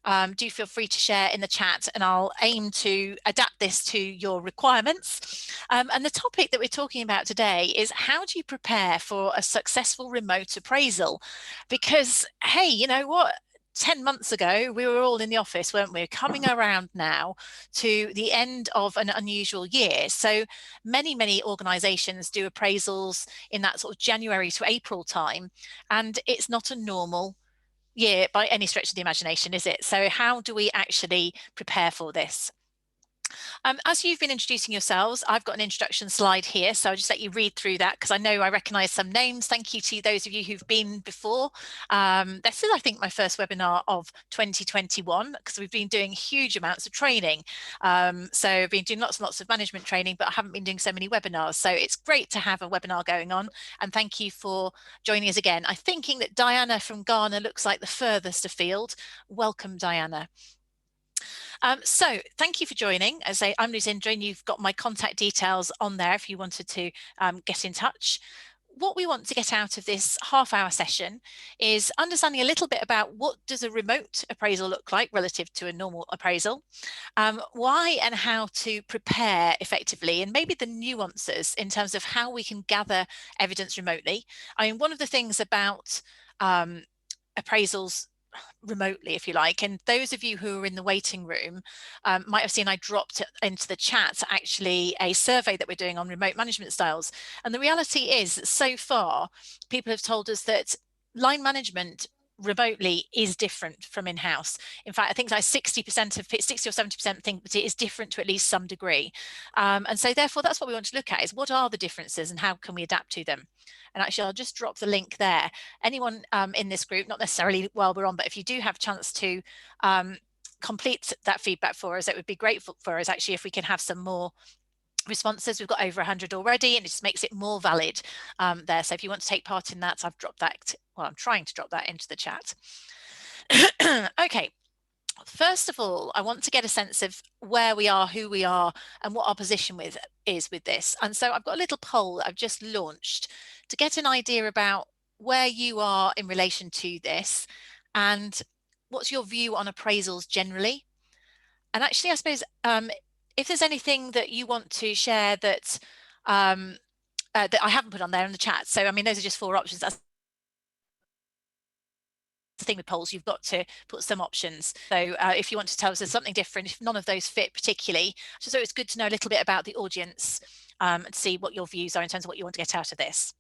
all, do feel free to share in the chat, and I'll aim to adapt this to your requirements. And the topic that we're talking about today is, how do you prepare for a successful remote appraisal? Because, hey, you know what? 10 months ago, we were all in the office, weren't we? Coming around now to the end of an unusual year. So many organizations do appraisals in that sort of January to April time, and it's not a normal year by any stretch of the imagination, is it? So how do we actually prepare for this? As you've been introducing yourselves, I've got an introduction slide here, so I'll just let you read through that, because I know I recognise some names. Thank you to those of you who've been before. This is, I think, my first webinar of 2021, because we've been doing huge amounts of training. So I've been doing lots and lots of management training, but I haven't been doing so many webinars. So it's great to have a webinar going on, and thank you for joining us again. I'm thinking that Diana from Ghana looks like the furthest afield. Welcome, Diana. So thank you for joining. As I say, I'm Lucinda, and you've got my contact details on there if you wanted to get in touch. What we want to get out of this half-hour session is understanding a little bit about what does a remote appraisal look like relative to a normal appraisal, why and how to prepare effectively, and maybe the nuances in terms of how we can gather evidence remotely. I mean, one of the things about appraisals remotely, if you like, and those of you who are in the waiting room might have seen I dropped into the chat actually a survey that we're doing on remote management styles. And the reality is that so far people have told us that line management remotely is different from in-house. In fact, I think like 60% of 60 or 70% think that it is different to at least some degree. And so therefore that's what we want to look at, is what are the differences and how can we adapt to them? And actually, I'll just drop the link there. Anyone in this group, not necessarily while we're on, but if you do have a chance to complete that feedback for us, it would be great for us actually if we can have some more responses. We've got over 100 already, and it just makes it more valid there. So if you want to take part in that, I've dropped that, well, I'm trying to drop that into the chat. Okay. First of all, I want to get a sense of where we are, who we are, and what our position is with this. And so I've got a little poll that I've just launched to get an idea about where you are in relation to this, and what's your view on appraisals generally. And actually, I suppose if there's anything that you want to share that that I haven't put on there in the chat. So I mean, those are just 4 options. That's the thing with polls, you've got to put some options. So if you want to tell us there's something different, if none of those fit particularly, so it's good to know a little bit about the audience and see what your views are in terms of what you want to get out of this.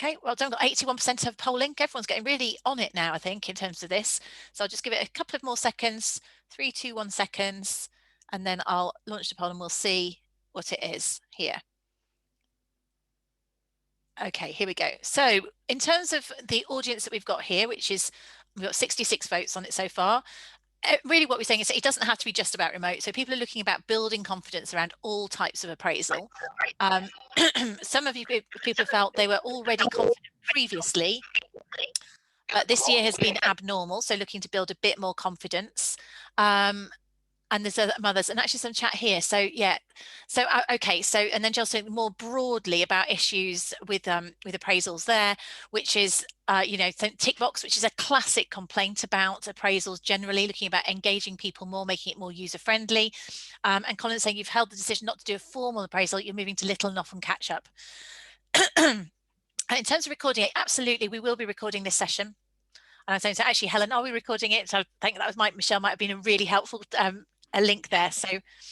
Okay, well done. Got 81% of polling. Everyone's getting really on it now, I think, in terms of this. So I'll just give it a couple of more seconds, 3, 2, 1 seconds, and then I'll launch the poll and we'll see what it is here. Okay, here we go. So in terms of the audience that we've got here, which is, we've got 66 votes on it so far. Really what we're saying is that it doesn't have to be just about remote. So people are looking about building confidence around all types of appraisal. Some of you people felt they were already confident previously, but this year has been abnormal. So looking to build a bit more confidence. And there's others, and actually some chat here. So yeah, so okay. So and then just more broadly about issues with appraisals there, which is you know, tick box, which is a classic complaint about appraisals generally, looking about engaging people more, making it more user friendly. And Colin saying you've held the decision not to do a formal appraisal, you're moving to little and often catch up. And in terms of recording it, absolutely, we will be recording this session. And I'm saying, so actually, Helen, are we recording it? So I think that was Michelle might have been a really helpful a link there. So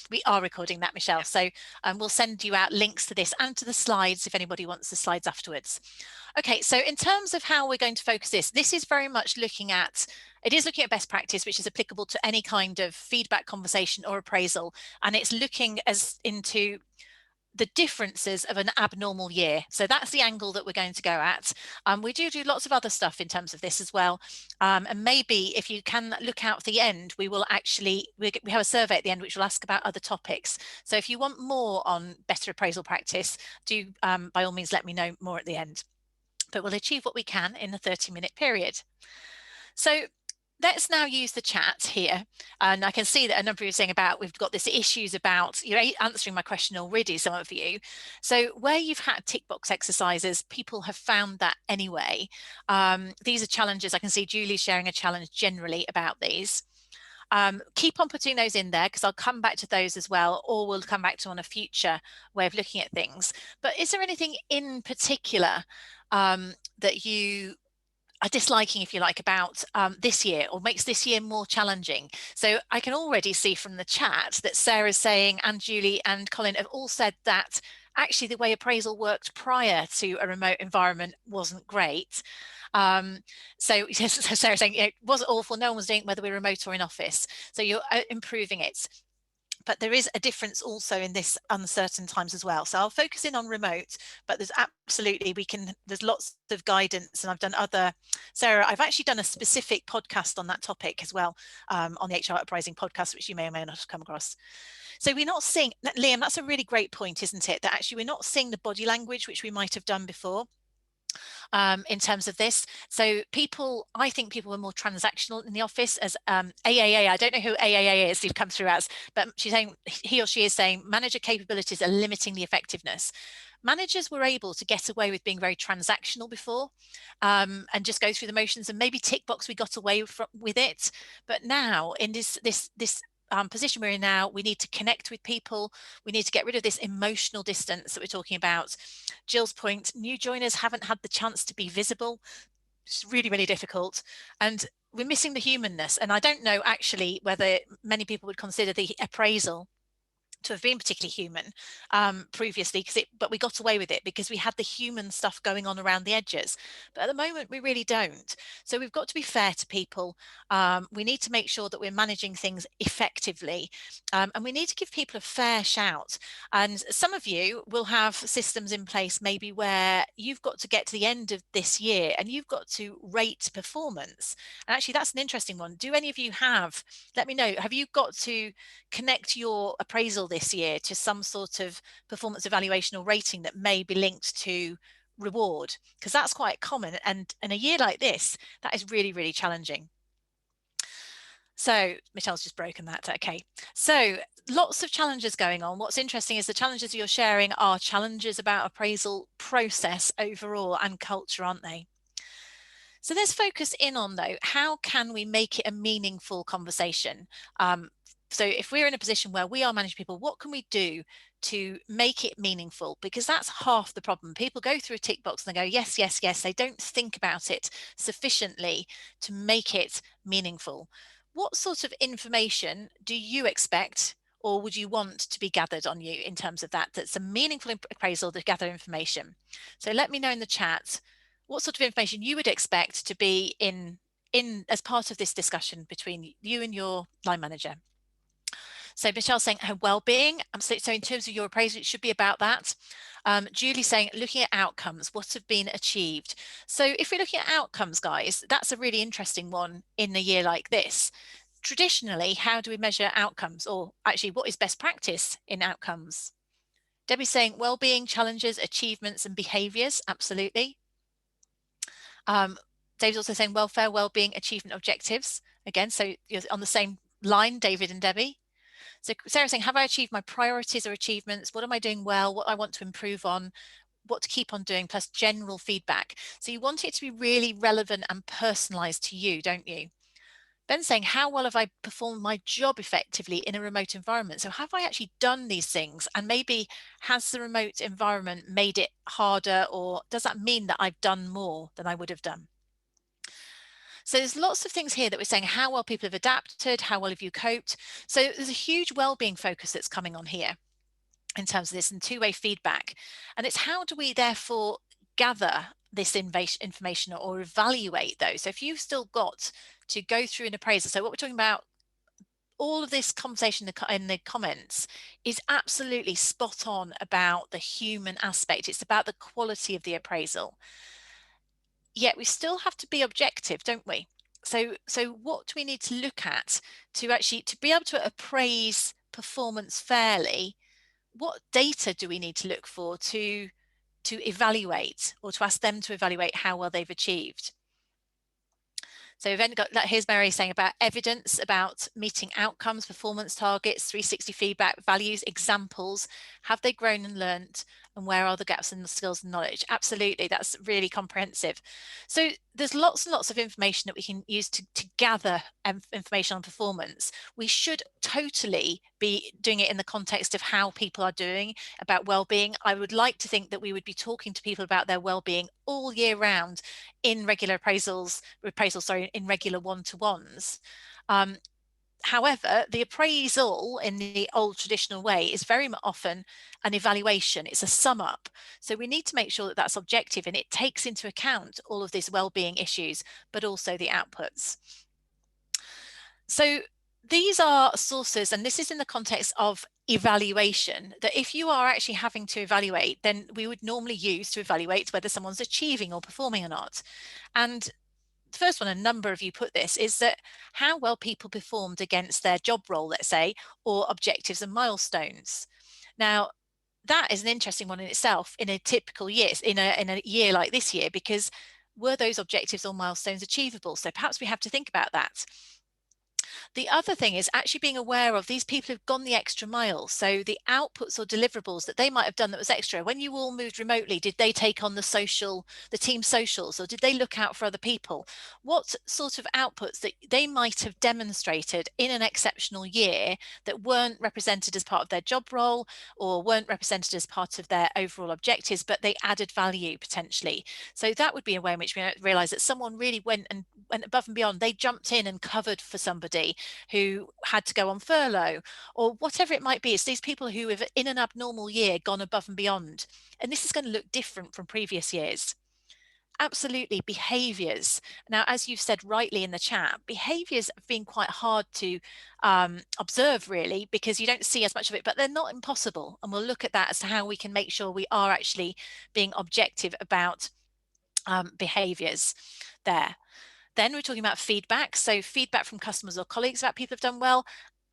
we are recording that, Michelle. So we'll send you out links to this and to the slides if anybody wants the slides afterwards. Okay, so in terms of how we're going to focus this is very much looking at, it is looking at best practice, which is applicable to any kind of feedback, conversation or appraisal. And it's looking as into the differences of an abnormal year. So that's the angle that we're going to go at. We do lots of other stuff in terms of this as well. And maybe if you can look out at the end, we will actually, we have a survey at the end which will ask about other topics. So if you want more on better appraisal practice, do by all means let me know more at the end. But we'll achieve what we can in a 30-minute period. So let's now use the chat here. And I can see that a number of you are saying about, we've got this issues about, you're answering my question already, some of you. So where you've had tick box exercises, people have found that anyway. These are challenges. I can see Julie sharing a challenge generally about these. Keep on putting those in there, because I'll come back to those as well, or we'll come back to on a future way of looking at things. But is there anything in particular that you are disliking, if you like, about this year, or makes this year more challenging? So I can already see from the chat that Sarah's saying, and Julie and Colin have all said that actually the way appraisal worked prior to a remote environment wasn't great. So Sarah's saying it was awful, no one was doing it whether we're remote or in office. So you're improving it. But there is a difference also in this uncertain times as well. So I'll focus in on remote, but there's absolutely, there's lots of guidance, and I've done Sarah, I've actually done a specific podcast on that topic as well, on the HR Uprising Podcast, which you may or may not have come across. So we're not seeing, Liam, that's a really great point, isn't it? That actually we're not seeing the body language, which we might have done before. In terms of this. So I think people were more transactional in the office, as AAA, I don't know who AAA is, you've come through as, but she's saying, he or she is saying, manager capabilities are limiting the effectiveness. Managers were able to get away with being very transactional before, and just go through the motions, and maybe tick box, we got away with it. But now in this position we're in now, we need to connect with people. We need to get rid of this emotional distance that we're talking about. Jill's point, new joiners haven't had the chance to be visible. It's really, really difficult. And we're missing the humanness. And I don't know actually whether many people would consider the appraisal to have been particularly human previously, but we got away with it because we had the human stuff going on around the edges. But at the moment, we really don't. So we've got to be fair to people. We need to make sure that we're managing things effectively, and we need to give people a fair shout. And some of you will have systems in place maybe where you've got to get to the end of this year and you've got to rate performance. And actually, that's an interesting one. Do any of you let me know, have you got to connect your appraisal this year to some sort of performance evaluation or rating that may be linked to reward? Because that's quite common, and in a year like this, that is really, really challenging. So Michelle's just broken that. Okay, so lots of challenges going on. What's interesting is the challenges you're sharing are challenges about appraisal process overall and culture, aren't they? So let's focus in on, though, how can we make it a meaningful conversation? So if we're in a position where we are managing people, what can we do to make it meaningful? Because that's half the problem. People go through a tick box and they go, yes, yes, yes. They don't think about it sufficiently to make it meaningful. What sort of information do you expect, or would you want to be gathered on you in terms of that's a meaningful appraisal to gather information? So let me know in the chat what sort of information you would expect to be in as part of this discussion between you and your line manager. So Michelle's saying her well-being. So in terms of your appraisal, it should be about that. Julie saying looking at outcomes, what have been achieved. So if we're looking at outcomes, guys, that's a really interesting one in a year like this. Traditionally, how do we measure outcomes, or actually what is best practice in outcomes? Debbie's saying well-being, challenges, achievements and behaviours. Absolutely. Dave's also saying welfare, well-being, achievement objectives. Again, so you're on the same line, David and Debbie. So Sarah's saying, have I achieved my priorities or achievements? What am I doing well? What I want to improve on? What to keep on doing, plus general feedback. So you want it to be really relevant and personalized to you, don't you? Ben's saying, how well have I performed my job effectively in a remote environment? So have I actually done these things? And maybe has the remote environment made it harder, or does that mean that I've done more than I would have done? So there's lots of things here that we're saying, how well people have adapted, how well have you coped? So there's a huge well-being focus that's coming on here in terms of this, and two-way feedback. And it's how do we therefore gather this information or evaluate those? So if you've still got to go through an appraisal, so what we're talking about, all of this conversation in the comments is absolutely spot on about the human aspect. It's about the quality of the appraisal. Yet we still have to be objective, don't we? So what do we need to look at to be able to appraise performance fairly? What data do we need to look for to evaluate, or to ask them to evaluate how well they've achieved? So then here's Mary saying about evidence about meeting outcomes, performance targets, 360 feedback, values, examples. Have they grown and learnt? And where are the gaps in the skills and knowledge? Absolutely, that's really comprehensive. So there's lots and lots of information that we can use to gather information on performance. We should totally be doing it in the context of how people are doing, about well-being. I would like to think that we would be talking to people about their well-being all year round in regular in regular one-to-ones. However, the appraisal in the old traditional way is very often an evaluation. It's a sum up. So we need to make sure that that's objective and it takes into account all of these well-being issues, but also the outputs. So these are sources, and this is in the context of evaluation, that if you are actually having to evaluate, then we would normally use to evaluate whether someone's achieving or performing or not. And the first one, a number of you put this, is that how well people performed against their job role, let's say, or objectives and milestones. Now, that is an interesting one in itself in a typical year, in a year like this year, because were those objectives or milestones achievable? So perhaps we have to think about that. The other thing is actually being aware of these people who've gone the extra mile. So the outputs or deliverables that they might have done that was extra. When you all moved remotely, did they take on the team socials, or did they look out for other people? What sort of outputs that they might have demonstrated in an exceptional year that weren't represented as part of their job role or weren't represented as part of their overall objectives, but they added value potentially. So that would be a way in which we realize that someone really went above and beyond. They jumped in and covered for somebody who had to go on furlough, or whatever it might be. It's these people who have in an abnormal year gone above and beyond, and this is going to look different from previous years. Absolutely, behaviours. Now, as you've said rightly in the chat, behaviours have been quite hard to observe, really, because you don't see as much of it, but they're not impossible. And we'll look at that as to how we can make sure we are actually being objective about behaviours there. Then we're talking about feedback. So feedback from customers or colleagues about people who've done well.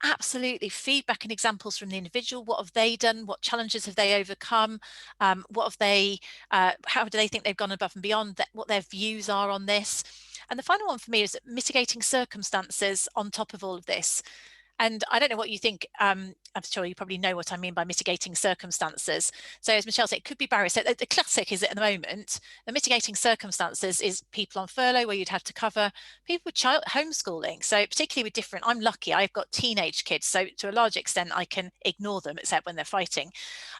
Absolutely, feedback and examples from the individual. What have they done? What challenges have they overcome? What have they? How do they think they've gone above and beyond? What their views are on this? And the final one for me is mitigating circumstances on top of all of this. And I don't know what you think. I'm sure you probably know what I mean by mitigating circumstances. So as Michelle said, it could be barriers. So the classic is at the moment, the mitigating circumstances is people on furlough where you'd have to cover, people with homeschooling. So particularly with different, I'm lucky, I've got teenage kids. So to a large extent, I can ignore them except when they're fighting.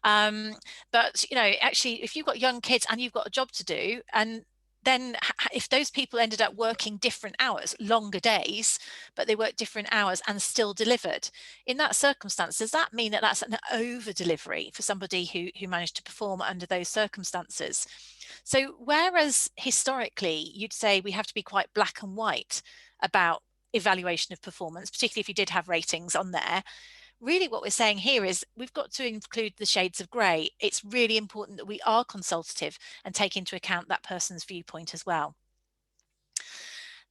But, actually, if you've got young kids and you've got a job to do, and then if those people ended up working different hours, longer days, but they worked different hours and still delivered, in that circumstance, does that mean that that's an over delivery for somebody who managed to perform under those circumstances? So whereas historically you'd say we have to be quite black and white about evaluation of performance, particularly if you did have ratings on there, really what we're saying here is we've got to include the shades of grey. It's really important that we are consultative and take into account that person's viewpoint as well.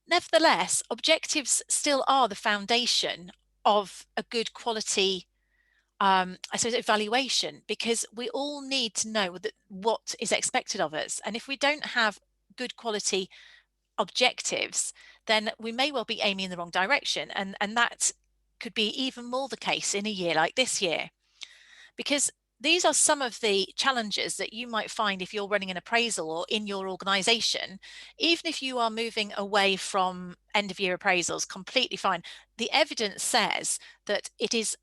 Nevertheless, objectives still are the foundation of a good quality evaluation, because we all need to know what is expected of us. And if we don't have good quality objectives, then we may well be aiming in the wrong direction. And that could be even more the case in a year like this year, because these are some of the challenges that you might find if you're running an appraisal or in your organization. Even if you are moving away from end of year appraisals, completely fine. The evidence says that it is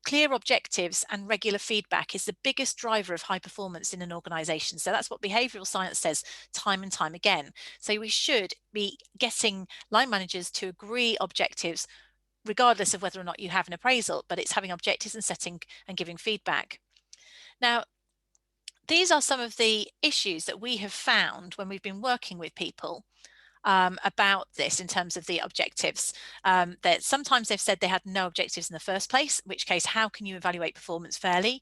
clear objectives and regular feedback is the biggest driver of high performance in an organization. So that's what behavioral science says time and time again. So we should be getting line managers to agree objectives regardless of whether or not you have an appraisal, but it's having objectives and setting and giving feedback. Now, these are some of the issues that we have found when we've been working with people about this in terms of the objectives. That sometimes they've said they had no objectives in the first place, in which case, how can you evaluate performance fairly?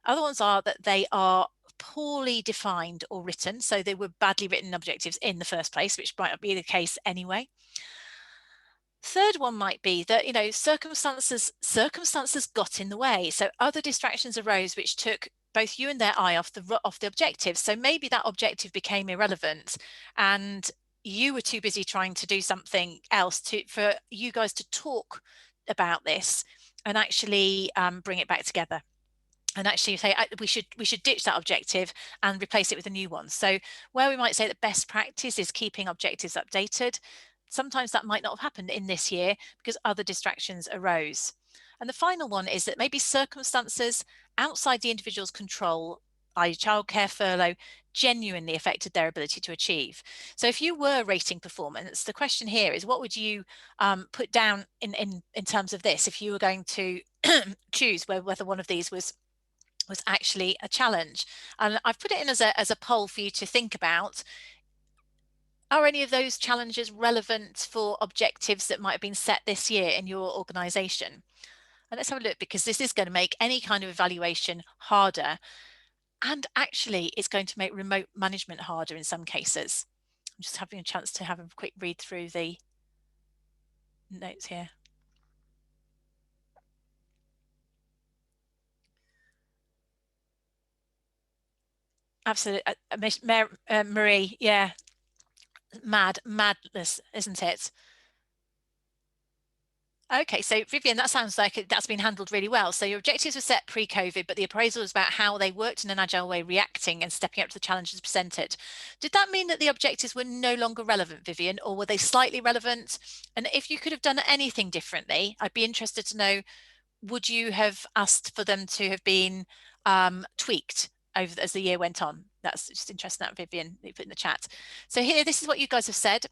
Other ones are that they are poorly defined or written, so they were badly written objectives in the first place, which might not be the case anyway. Third one might be that, circumstances got in the way. So other distractions arose which took both you and their eye off the objective. So maybe that objective became irrelevant, and you were too busy trying to do something else for you guys to talk about this and actually bring it back together, and actually say we should ditch that objective and replace it with a new one. So where we might say that best practice is keeping objectives updated, sometimes that might not have happened in this year because other distractions arose. And the final one is that maybe circumstances outside the individual's control, i.e. childcare, furlough, genuinely affected their ability to achieve. So if you were rating performance, the question here is, what would you put down in terms of this if you were going to choose whether one of these was actually a challenge? And I've put it in as a poll for you to think about. Are any of those challenges relevant for objectives that might have been set this year in your organization? And let's have a look, because this is going to make any kind of evaluation harder. And actually, it's going to make remote management harder in some cases. I'm just having a chance to have a quick read through the notes here. Absolutely. Marie, yeah, madness, isn't it? Okay, so Vivian, that sounds like that's been handled really well. So your objectives were set pre-COVID, but the appraisal was about how they worked in an agile way, reacting and stepping up to the challenges presented. Did that mean that the objectives were no longer relevant, Vivian, or were they slightly relevant? And if you could have done anything differently, I'd be interested to know, would you have asked for them to have been tweaked over as the year went on? That's just interesting, that Vivian, you put in the chat. So here, this is what you guys have said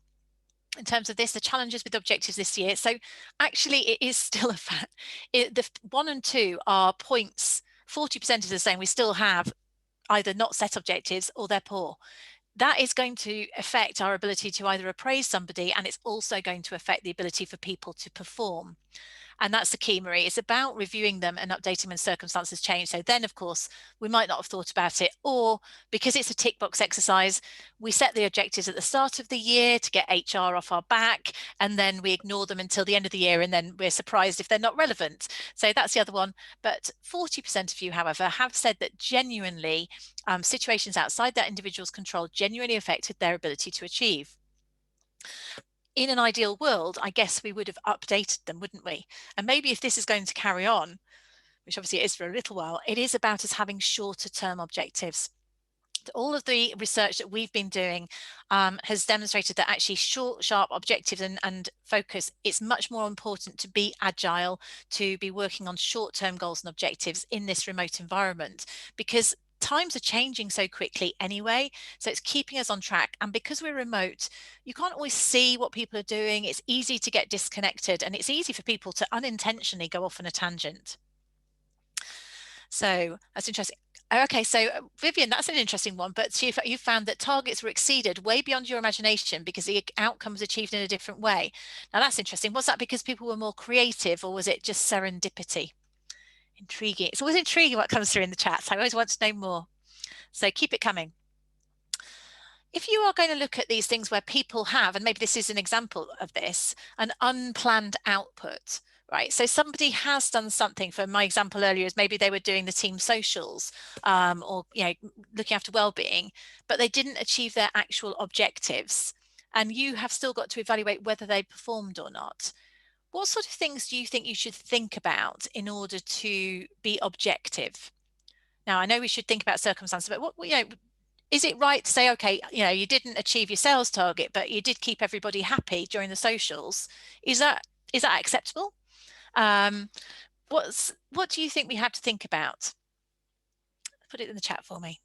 in terms of this, the challenges with objectives this year. So actually it is still a fact. The 1 and 2 are points. 40% is the same. We still have either not set objectives or they're poor. That is going to affect our ability to either appraise somebody, and it's also going to affect the ability for people to perform. And that's the key, Marie. It's about reviewing them and updating when circumstances change. So then, of course, we might not have thought about it, or because it's a tick box exercise, we set the objectives at the start of the year to get HR off our back, and then we ignore them until the end of the year, and then we're surprised if they're not relevant. So that's the other one. But 40% of you, however, have said that genuinely situations outside that individual's control genuinely affected their ability to achieve. In an ideal world, I guess we would have updated them, wouldn't we? And maybe if this is going to carry on, which obviously it is for a little while, it is about us having shorter term objectives. All of the research that we've been doing has demonstrated that actually short, sharp objectives and focus, it's much more important to be agile, to be working on short-term goals and objectives in this remote environment, because times are changing so quickly anyway. So it's keeping us on track. And because we're remote, you can't always see what people are doing. It's easy to get disconnected, and it's easy for people to unintentionally go off on a tangent. So that's interesting. Okay, so Vivian, that's an interesting one, but you found that targets were exceeded way beyond your imagination because the outcome was achieved in a different way. Now that's interesting. Was that because people were more creative, or was it just serendipity? Intriguing. It's always intriguing what comes through in the chats. I always want to know more. So keep it coming. If you are going to look at these things where people have, and maybe this is an example of this, an unplanned output, right? So somebody has done something. For my example earlier is maybe they were doing the team socials or looking after well-being, but they didn't achieve their actual objectives. And you have still got to evaluate whether they performed or not. What sort of things do you think you should think about in order to be objective? Now, I know we should think about circumstances, but what, is it right to say, okay, you didn't achieve your sales target, but you did keep everybody happy during the socials? Is that acceptable? What do you think we have to think about? Put it in the chat for me.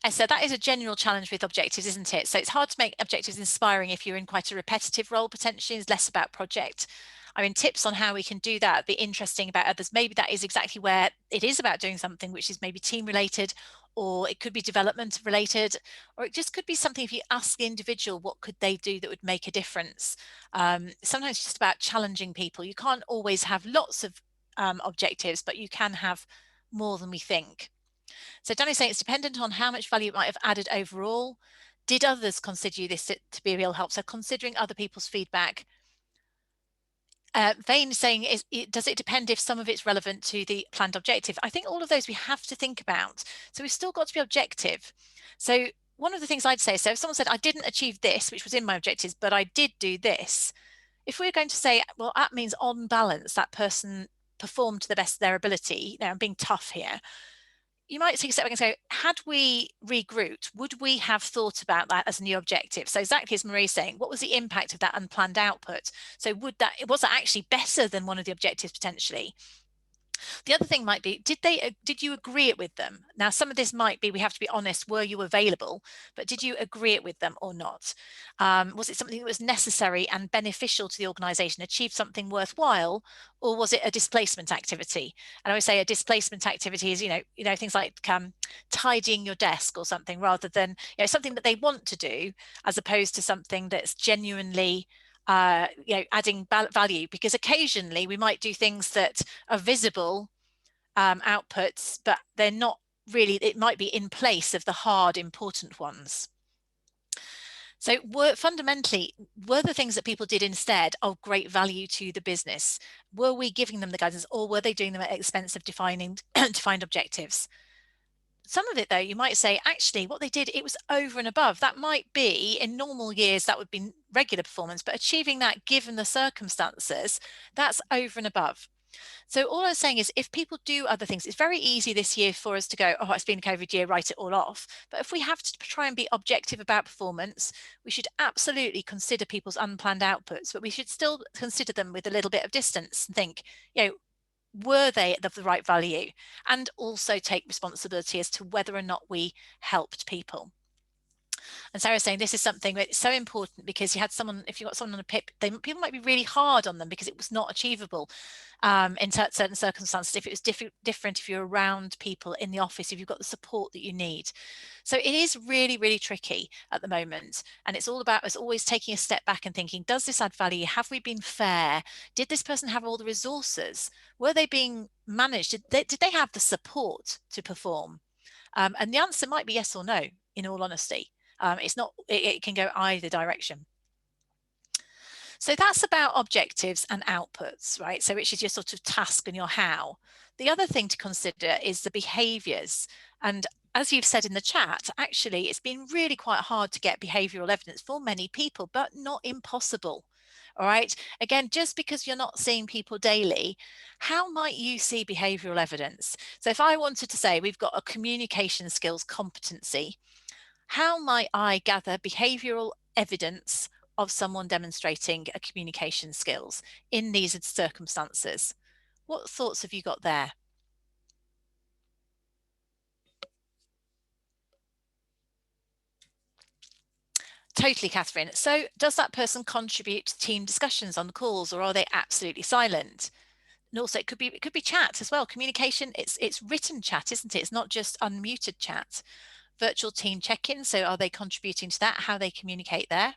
And so that is a general challenge with objectives, isn't it? So it's hard to make objectives inspiring if you're in quite a repetitive role, potentially. It's less about project. I mean, tips on how we can do that, be interesting about others. Maybe that is exactly where it is about doing something which is maybe team related, or it could be development related, or it just could be something if you ask the individual, what could they do that would make a difference? Sometimes it's just about challenging people. You can't always have lots of objectives, but you can have more than we think. So Danny's saying it's dependent on how much value it might have added overall. Did others consider this to be a real help? So considering other people's feedback. Vane is saying, does it depend if some of it's relevant to the planned objective? I think all of those we have to think about. So we've still got to be objective. So one of the things I'd say, so if someone said, I didn't achieve this, which was in my objectives, but I did do this. If we're going to say, well, that means on balance, that person performed to the best of their ability. Now I'm being tough here. You might take a step back and say, had we regrouped, would we have thought about that as a new objective? So exactly as Marie's saying, what was the impact of that unplanned output? So was that actually better than one of the objectives potentially? The other thing might be, did you agree it with them? Now, some of this might be, we have to be honest, were you available? But did you agree it with them or not? Was it something that was necessary and beneficial to the organization, achieve something worthwhile, or was it a displacement activity? And I always say a displacement activity is, things like tidying your desk or something, rather than, something that they want to do, as opposed to something that's genuinely adding value, because occasionally we might do things that are visible outputs, but they're not really, it might be in place of the hard, important ones. So fundamentally, were the things that people did instead of great value to the business? Were we giving them the guidance, or were they doing them at the expense of defined objectives? Some of it, though, you might say, actually, what they did, it was over and above. That might be, in normal years, that would be regular performance, but achieving that given the circumstances, that's over and above. So all I'm saying is, if people do other things, it's very easy this year for us to go, oh, it's been a COVID year, write it all off. But if we have to try and be objective about performance, we should absolutely consider people's unplanned outputs, but we should still consider them with a little bit of distance and think, were they of the right value? And also take responsibility as to whether or not we helped people. And Sarah's saying this is something that's so important, because if you got someone on a PIP, people might be really hard on them because it was not achievable in certain circumstances. If it was different, if you're around people in the office, if you've got the support that you need. So it is really, really tricky at the moment. And it's all about us always taking a step back and thinking, does this add value? Have we been fair? Did this person have all the resources? Were they being managed? Did they have the support to perform? And the answer might be yes or no, in all honesty. It can go either direction. So that's about objectives and outputs, right? So which is your sort of task and your how. The other thing to consider is the behaviors. And as you've said in the chat, actually, it's been really quite hard to get behavioral evidence for many people, but not impossible. All right. Again, just because you're not seeing people daily, how might you see behavioral evidence? So if I wanted to say we've got a communication skills competency, how might I gather behavioral evidence of someone demonstrating a communication skills in these circumstances? What thoughts have you got there? Totally, Catherine. So does that person contribute to team discussions on the calls, or are they absolutely silent? And also it could be chat as well. Communication, it's written chat, isn't it? It's not just unmuted chat. Virtual team check-in, so are they contributing to that? How they communicate there?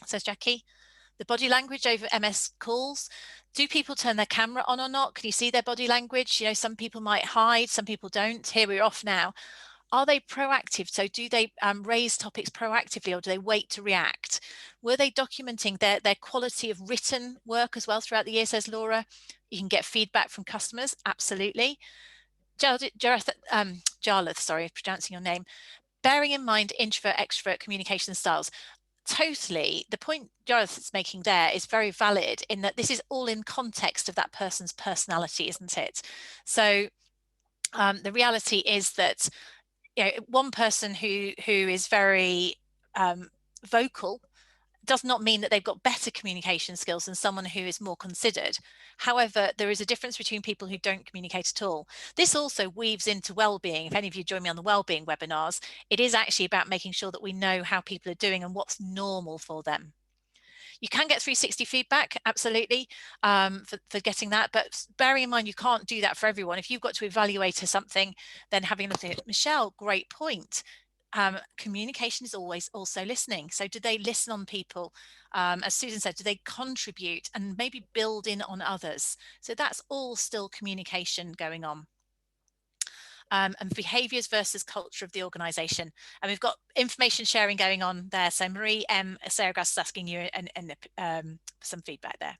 Says Jackie. The body language over MS calls. Do people turn their camera on or not? Can you see their body language? Some people might hide, some people don't. Here, we're off now. Are they proactive? So do they raise topics proactively, or do they wait to react? Were they documenting their quality of written work as well throughout the year, says Laura? You can get feedback from customers, absolutely. Jarlath, sorry, pronouncing your name. Bearing in mind introvert, extrovert communication styles. Totally. The point Jarlath is making there is very valid, in that this is all in context of that person's personality, isn't it? So the reality is that one person who is very vocal does not mean that they've got better communication skills than someone who is more considered. However, there is a difference between people who don't communicate at all. This also weaves into well-being. If any of you join me on the well-being webinars, it is actually about making sure that we know how people are doing and what's normal for them. You can get 360 feedback, absolutely, for getting that, but bearing in mind you can't do that for everyone. If you've got to evaluate something, then having a look at it. Michelle, great point. Communication is always also listening. So do they listen on people? As Susan said, do they contribute and maybe build in on others? So that's all still communication going on. And behaviors versus culture of the organization. And we've got information sharing going on there. So Marie M. Sarah Grass is asking you and some feedback there.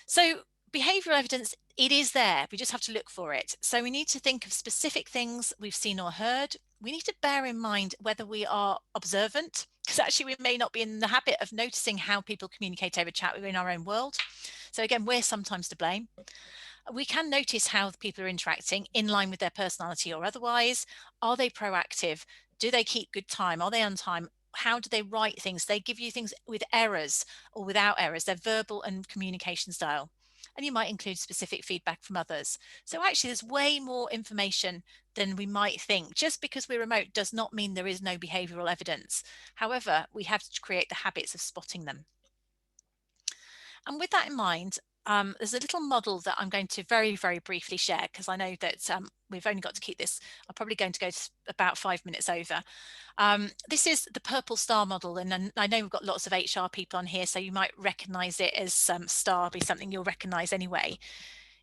So behavioural evidence, it is there. We just have to look for it. So we need to think of specific things we've seen or heard. We need to bear in mind whether we are observant, because actually we may not be in the habit of noticing how people communicate over chat within our own world. So again, we're sometimes to blame. We can notice how people are interacting in line with their personality or otherwise. Are they proactive? Do they keep good time? Are they on time? How do they write things? They give you things with errors or without errors, their verbal and communication style. And you might include specific feedback from others. So actually there's way more information than we might think. Just because we're remote does not mean there is no behavioural evidence. However, we have to create the habits of spotting them. And with that in mind, there's a little model that I'm going to very, very briefly share, because I know that we've only got to keep this. I'm probably going to go about 5 minutes over. This is the purple star model, and I know we've got lots of HR people on here, so you might recognize it as star be something you'll recognize anyway.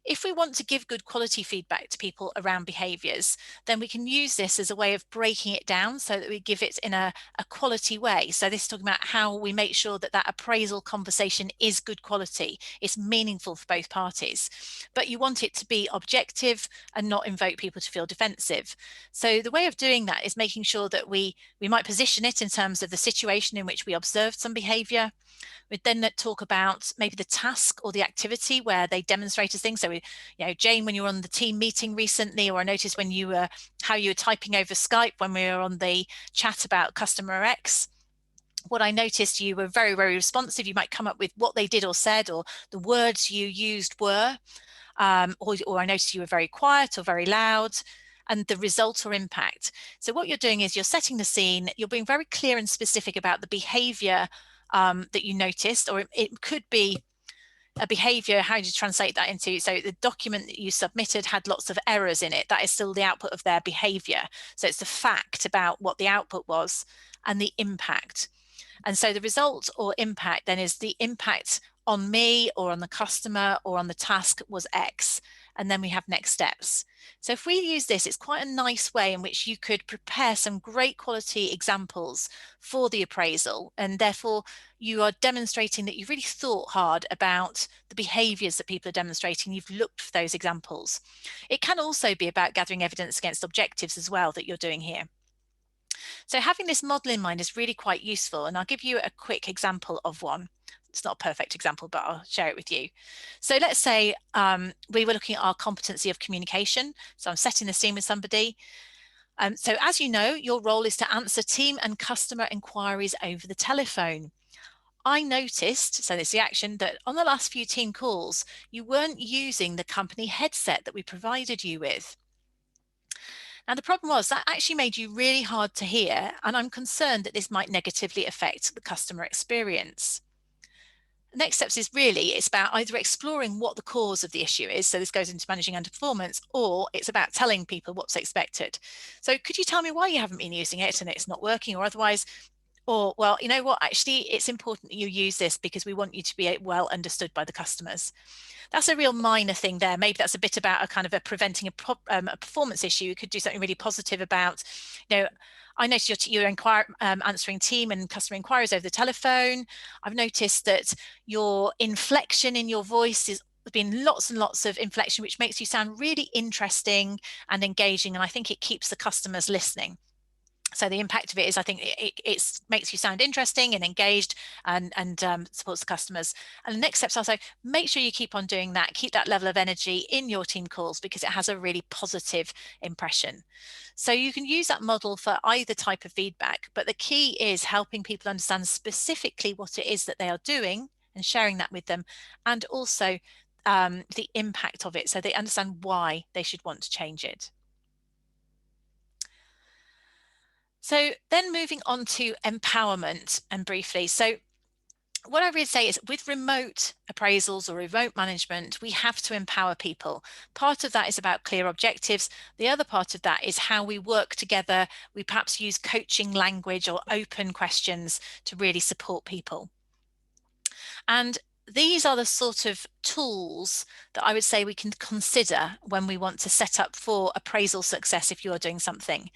If we want to give good quality feedback to people around behaviours, then we can use this as a way of breaking it down so that we give it in a quality way. So this is talking about how we make sure that that appraisal conversation is good quality, it's meaningful for both parties. But you want it to be objective and not invoke people to feel defensive. So the way of doing that is making sure that we might position it in terms of the situation in which we observed some behaviour. We'd then talk about maybe the task or the activity where they demonstrated things. So, Jane, when you were on the team meeting recently, or I noticed when you were, how you were typing over Skype when we were on the chat about customer X. What I noticed, you were very, very responsive. You might come up with what they did or said, or the words you used were, or I noticed you were very quiet or very loud, and the result or impact. So what you're doing is you're setting the scene, you're being very clear and specific about the behavior that you noticed, or it could be a behavior. How do you translate that into? So the document that you submitted had lots of errors in it. That is still the output of their behavior. So it's the fact about what the output was and the impact. And so the result or impact then is the impact on me or on the customer or on the task was X. And then we have next steps. So if we use this, it's quite a nice way in which you could prepare some great quality examples for the appraisal. And therefore you are demonstrating that you've really thought hard about the behaviours that people are demonstrating. You've looked for those examples. It can also be about gathering evidence against objectives as well that you're doing here. So having this model in mind is really quite useful. And I'll give you a quick example of one. It's not a perfect example, but I'll share it with you. So let's say we were looking at our competency of communication. So I'm setting the scene with somebody. So as you know, your role is to answer team and customer inquiries over the telephone. I noticed, so this is the action, that on the last few team calls, you weren't using the company headset that we provided you with. Now, the problem was that actually made you really hard to hear, and I'm concerned that this might negatively affect the customer experience. The next steps is really, it's about either exploring what the cause of the issue is, so this goes into managing underperformance, or it's about telling people what's expected. So could you tell me why you haven't been using it and it's not working, or otherwise, or, well, you know what, actually, it's important that you use this because we want you to be well understood by the customers. That's a real minor thing there. Maybe that's a bit about a kind of preventing a performance issue. You could do something really positive about, I noticed you're answering team and customer inquiries over the telephone. I've noticed that your inflection in your voice is been lots and lots of inflection, which makes you sound really interesting and engaging. And I think it keeps the customers listening. So the impact of it is, I think it makes you sound interesting and engaged and supports the customers. And the next steps are, so make sure you keep on doing that, keep that level of energy in your team calls because it has a really positive impression. So you can use that model for either type of feedback, but the key is helping people understand specifically what it is that they are doing and sharing that with them, and also the impact of it so they understand why they should want to change it. So then moving on to empowerment, and briefly. So what I would say is with remote appraisals or remote management, we have to empower people. Part of that is about clear objectives. The other part of that is how we work together. We perhaps use coaching language or open questions to really support people. And these are the sort of tools that I would say we can consider when we want to set up for appraisal success if you are doing something.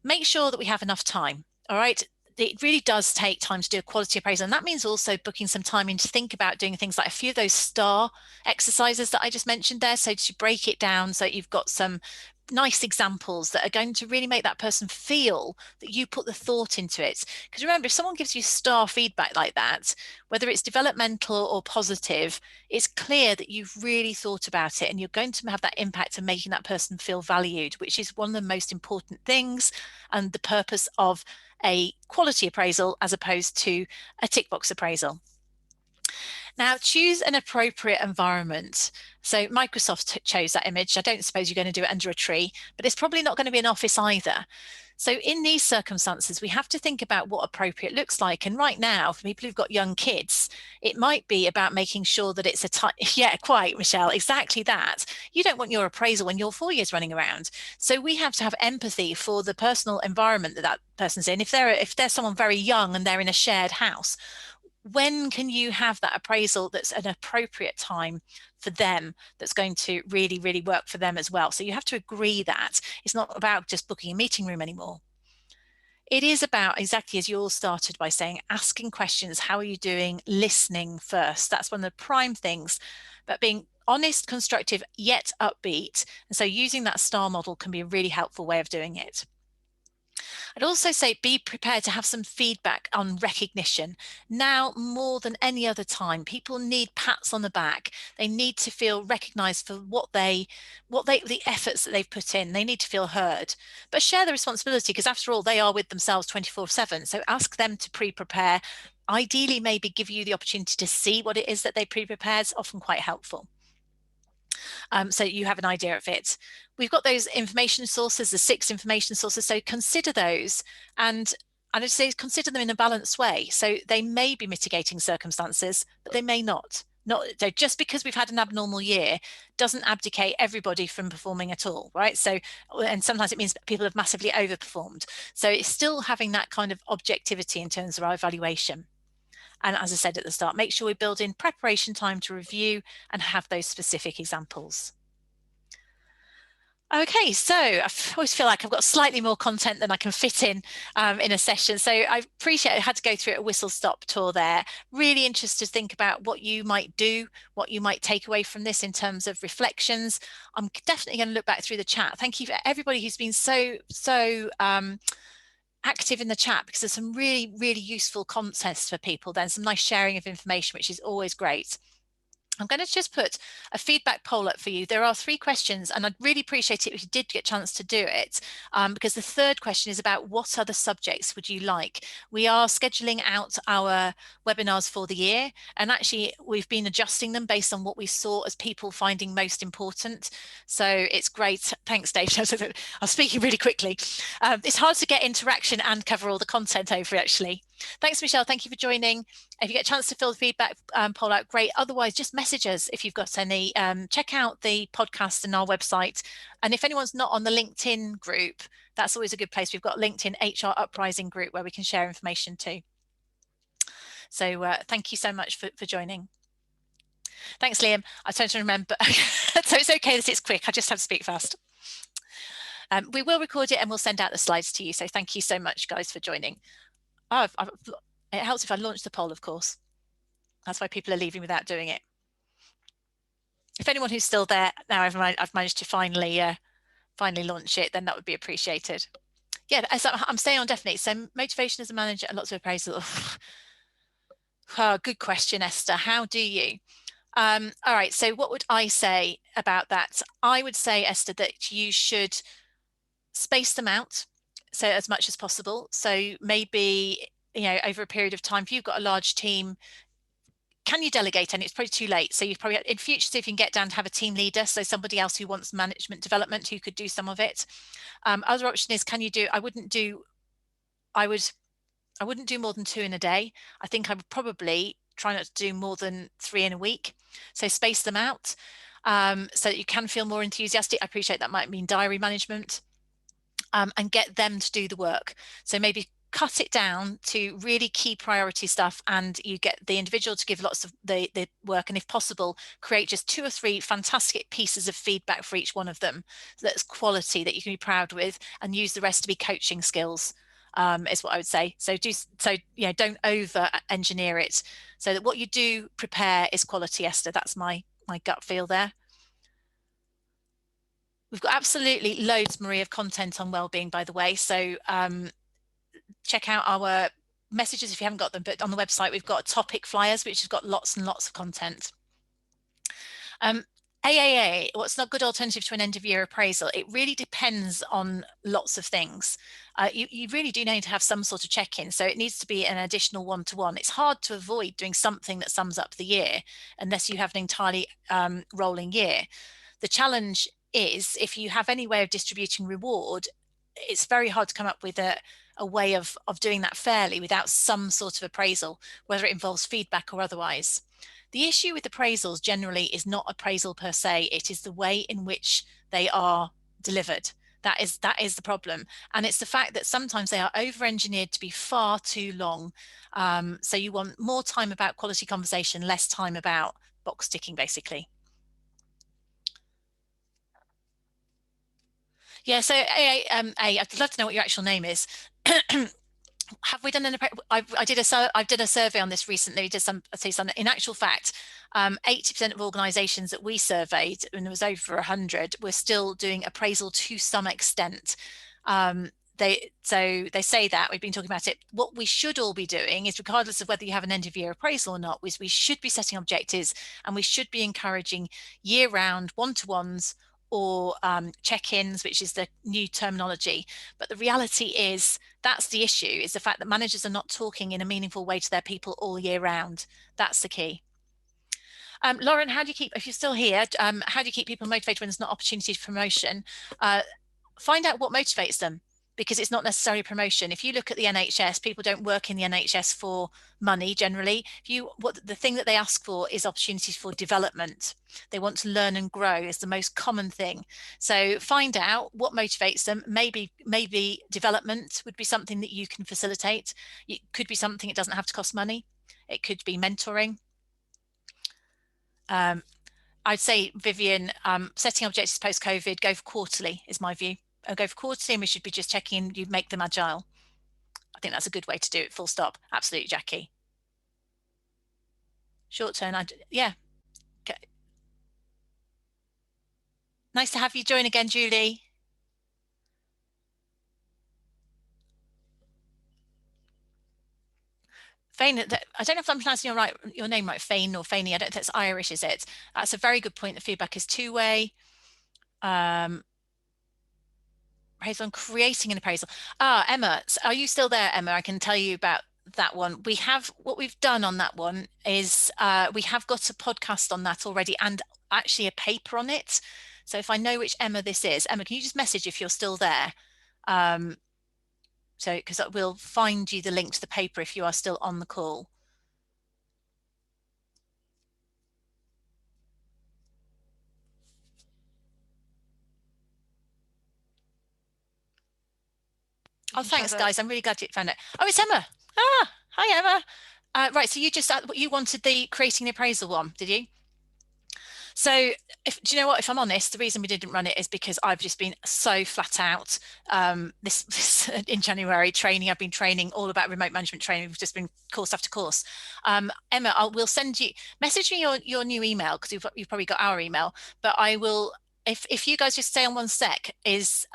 Make sure that we have enough time. All right. it really does take time to do a quality appraisal. And that means also booking some time in to think about doing things like a few of those STAR exercises that I just mentioned there. So to break it down so that you've got some nice examples that are going to really make that person feel that you put the thought into it. Because remember, if someone gives you STAR feedback like that, whether it's developmental or positive, it's clear that you've really thought about it and you're going to have that impact of making that person feel valued, which is one of the most important things and the purpose of a quality appraisal as opposed to a tick box appraisal. Now, choose an appropriate environment. So Microsoft chose that image. I don't suppose you're going to do it under a tree, but it's probably not going to be an office either. So in these circumstances, we have to think about what appropriate looks like. And right now, for people who've got young kids, it might be about making sure that it's yeah, quite, Michelle, exactly that. You don't want your appraisal when your 4 years running around. So we have to have empathy for the personal environment that that person's in. If they're someone very young and they're in a shared house, when can you have that appraisal that's an appropriate time for them, that's going to really, really work for them as well? So you have to agree that it's not about just booking a meeting room anymore. It is about, exactly as you all started by saying, asking questions. How are you doing? Listening first. That's one of the prime things, but being honest, constructive, yet upbeat. And so using that STAR model can be a really helpful way of doing it. I'd also say be prepared to have some feedback on recognition. Now, more than any other time, people need pats on the back. They need to feel recognized for the efforts that they've put in. They need to feel heard, but share the responsibility, because after all, they are with themselves 24/7. So ask them to pre-prepare. Ideally, maybe give you the opportunity to see what it is that they pre-prepared. It's often quite helpful. So you have an idea of it. We've got those information sources, the 6 information sources. So consider those, and I'd say consider them in a balanced way. So they may be mitigating circumstances, but they may not. So just because we've had an abnormal year doesn't abdicate everybody from performing at all, right? So, and sometimes it means people have massively overperformed. So it's still having that kind of objectivity in terms of our evaluation. And as I said at the start, make sure we build in preparation time to review and have those specific examples. Okay, so I always feel like I've got slightly more content than I can fit in a session. So I appreciate I had to go through a whistle-stop tour there. Really interested to think about what you might do, what you might take away from this in terms of reflections. I'm definitely going to look back through the chat. Thank you for everybody who's been so active in the chat, because there's some really, really useful context for people. Then some nice sharing of information, which is always great. I'm going to just put a feedback poll up for you. There are 3 questions, and I'd really appreciate it if you did get a chance to do it, because the third question is about what other subjects would you like? We are scheduling out our webinars for the year, and actually we've been adjusting them based on what we saw as people finding most important. So it's great. Thanks, Dave. I'm speaking really quickly. It's hard to get interaction and cover all the content over, actually. Thanks, Michelle. Thank you for joining. If you get a chance to fill the feedback poll out, great. Otherwise, just message us if you've got any. Check out the podcast and our website. And if anyone's not on the LinkedIn group, that's always a good place. We've got LinkedIn HR Uprising group where we can share information too. So thank you so much for joining. Thanks, Liam. I tend to remember. So it's okay that it's quick. I just have to speak fast. We will record it and we'll send out the slides to you. So thank you so much, guys, for joining. Oh, it helps if I launch the poll, of course. That's why people are leaving without doing it. If anyone who's still there now, I've managed to finally launch it, then that would be appreciated. Yeah, so I'm staying on definitely. So motivation as a manager and lots of appraisal. Oh, good question, Esther. How do you? All right, so what would I say about that? I would say, Esther, that you should space them out, so as much as possible. So maybe, over a period of time, if you've got a large team, can you delegate? And it's probably too late. So you probably in future, see if you can get down to have a team leader, so somebody else who wants management development who could do some of it. Other option is, can you do? I wouldn't do more than 2 in a day. I think I would probably try not to do more than 3 in a week. So space them out so that you can feel more enthusiastic. I appreciate that might mean diary management. And get them to do the work. So maybe cut it down to really key priority stuff, and you get the individual to give lots of the work, and if possible, create just 2 or 3 fantastic pieces of feedback for each one of them. So that's quality that you can be proud with, and use the rest to be coaching skills. is what I would say. So don't over engineer it, so that what you do prepare is quality, Esther. That's my gut feel there. We've got absolutely loads, Marie, of content on wellbeing, by the way. So check out our messages if you haven't got them, but on the website we've got topic flyers, which has got lots and lots of content. AAA, what's not a good alternative to an end of year appraisal? It really depends on lots of things. You really do need to have some sort of check-in. So it needs to be an additional one-to-one. It's hard to avoid doing something that sums up the year unless you have an entirely rolling year. The challenge is, if you have any way of distributing reward, it's very hard to come up with a way of doing that fairly without some sort of appraisal, whether it involves feedback or otherwise. The issue with appraisals generally is not appraisal per se, it is the way in which they are delivered. That is the problem. And it's the fact that sometimes they are over-engineered to be far too long. So you want more time about quality conversation, less time about box ticking, basically. Yeah, so I'd love to know what your actual name is. Have we done an? I did a survey on this recently. In actual fact, 80% of organisations that we surveyed, and there was over 100, were still doing appraisal to some extent. They say that we've been talking about it. What we should all be doing is, regardless of whether you have an end of year appraisal or not, is we should be setting objectives, and we should be encouraging year-round one-to-ones or check-ins, which is the new terminology. But the reality is, that's the issue, is the fact that managers are not talking in a meaningful way to their people all year round. That's the key. Lauren, how do you keep, if you're still here, how do you keep people motivated when there's not opportunity for promotion? Find out what motivates them, because it's not necessarily promotion. If you look at the NHS, people don't work in the NHS for money generally. The thing that they ask for is opportunities for development. They want to learn and grow is the most common thing. So find out what motivates them. Maybe development would be something that you can facilitate. It could be something, it doesn't have to cost money. It could be mentoring. I'd say, Vivian, setting objectives post-COVID, go for quarterly is my view. Go for quarterly, and we should be just checking you make them agile. I think that's a good way to do it, full stop. Absolutely, Jackie. Short term, yeah. Okay. Nice to have you join again, Julie. Fane, I don't know if I'm pronouncing your name right, Fane or Faney. I don't think it's Irish, is it? That's a very good point. The feedback is two-way. Appraisal on creating an appraisal. Emma, are you still there, Emma? I can tell you about that one. What we've done on that one is we have got a podcast on that already, and actually a paper on it. So if I know which Emma this is, Emma, can you just message if you're still there? So, because we'll find you the link to the paper if you are still on the call. Oh, thanks, guys. I'm really glad you found it. Oh, it's Emma. Hi, Emma. Right, so you wanted the creating the appraisal one, did you? So do you know what, if I'm honest, the reason we didn't run it is because I've just been so flat out this in January training. I've been training all about remote management training. We've just been course after course. Emma, we'll send you, message me your new email, because you've probably got our email, but I will, if you guys just stay on one sec, is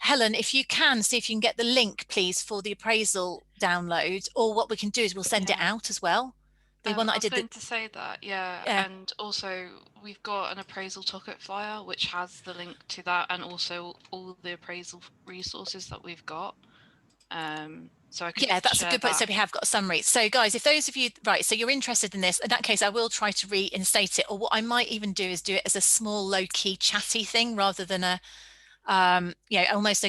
Helen, if you can, see if you can get the link, please, for the appraisal download, or what we can do is we'll send it out as well. The one that I was going to say that, yeah, and also we've got an appraisal topic flyer which has the link to that, and also all the appraisal resources that we've got. So I can that's a good point. So we have got a summary. So guys, if those of you, right, so you're interested in this, in that case, I will try to reinstate it, or what I might even do is do it as a small, low-key, chatty thing rather than a almost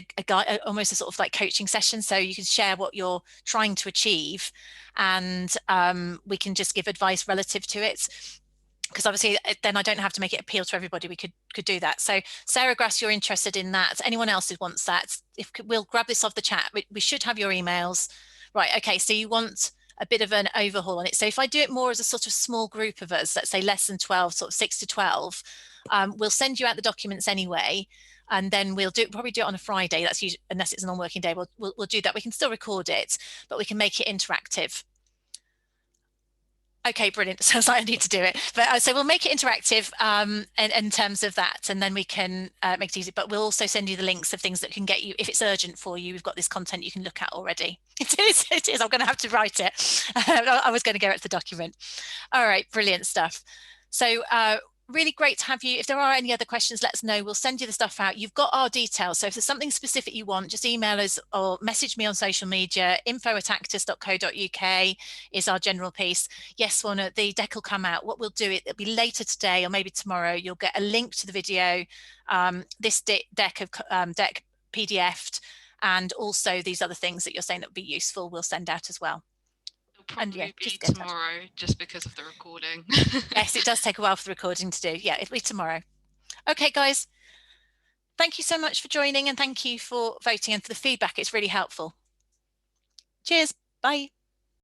almost a sort of like coaching session. So you can share what you're trying to achieve, and we can just give advice relative to it, because obviously then I don't have to make it appeal to everybody. We could do that. So Sarah Grass, you're interested in that. Anyone else who wants that, if we'll grab this off the chat, we should have your emails. Right, okay, so you want a bit of an overhaul on it. So if I do it more as a sort of small group of us, let's say less than 12, sort of 6 to 12, we'll send you out the documents anyway. And then we'll probably do it on a Friday. That's usually, unless it's a non-working day, we'll do that. We can still record it, but we can make it interactive. Okay, brilliant. Sounds like I need to do it. But so we'll make it interactive in terms of that, and then we can make it easy. But we'll also send you the links of things that can get you, if it's urgent for you, we've got this content you can look at already. It is. I'm going to have to write it. I was going to go at the document. All right, brilliant stuff. So really great to have you. If there are any other questions, let us know. We'll send you the stuff out. You've got our details. So if there's something specific you want, just email us or message me on social media. info@actus.co.uk is our general piece. Yes, Warner, the deck will come out. What we'll do, it'll be later today or maybe tomorrow. You'll get a link to the video, this deck PDF'd, and also these other things that you're saying that would be useful, we'll send out as well. Probably be tomorrow just because of the recording. Yes, it does take a while for the recording to do. Yeah, it'll be tomorrow. Okay, guys. Thank you so much for joining, and thank you for voting and for the feedback. It's really helpful. Cheers. Bye.